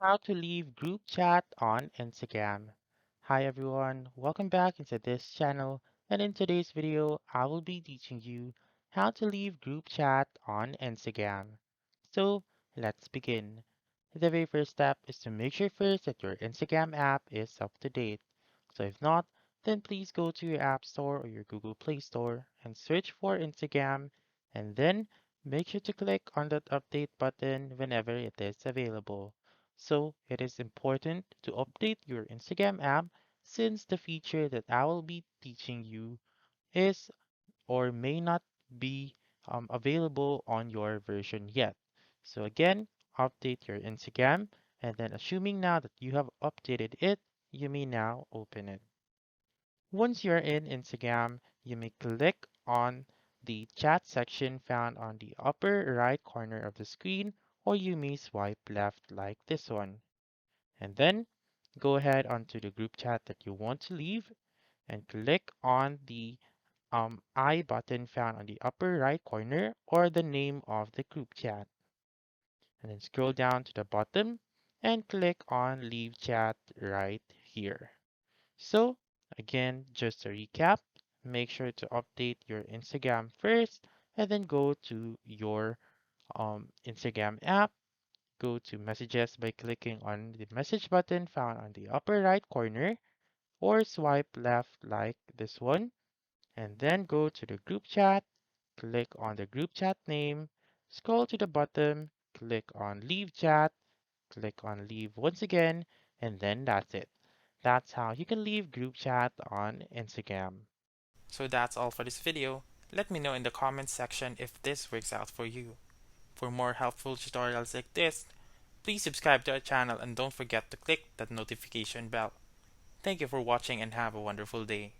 How to leave group chat on Instagram. Hi everyone, welcome back into this channel, and in today's video I will be teaching you how to leave group chat on Instagram. So let's begin. The very first step is to make sure first that your Instagram app is up to date. So if not, then please go to your App Store or your Google Play Store and search for Instagram, and then make sure to click on that update button whenever it is available. So it is important to update your Instagram app since the feature that I will be teaching you is or may not be available on your version yet. So again, update your Instagram, and then assuming now that you have updated it, you may now open it. Once you're in Instagram, you may click on the chat section found on the upper right corner of the screen, or you may swipe left like this one. And then go ahead onto the group chat that you want to leave and click on the I button found on the upper right corner or the name of the group chat. And then scroll down to the bottom and click on leave chat right here. So again, just to recap, make sure to update your Instagram first and then go to your Instagram app. Go to messages by clicking on the message button found on the upper right corner or swipe left like this one, and then go to the group chat, click on the group chat name, scroll to the bottom, click on leave chat, click on leave once again, and then that's it. That's how you can leave group chat on Instagram. So that's all for this video. Let me know in the comments section if this works out for you. For more helpful tutorials like this, please subscribe to our channel and don't forget to click that notification bell. Thank you for watching and have a wonderful day.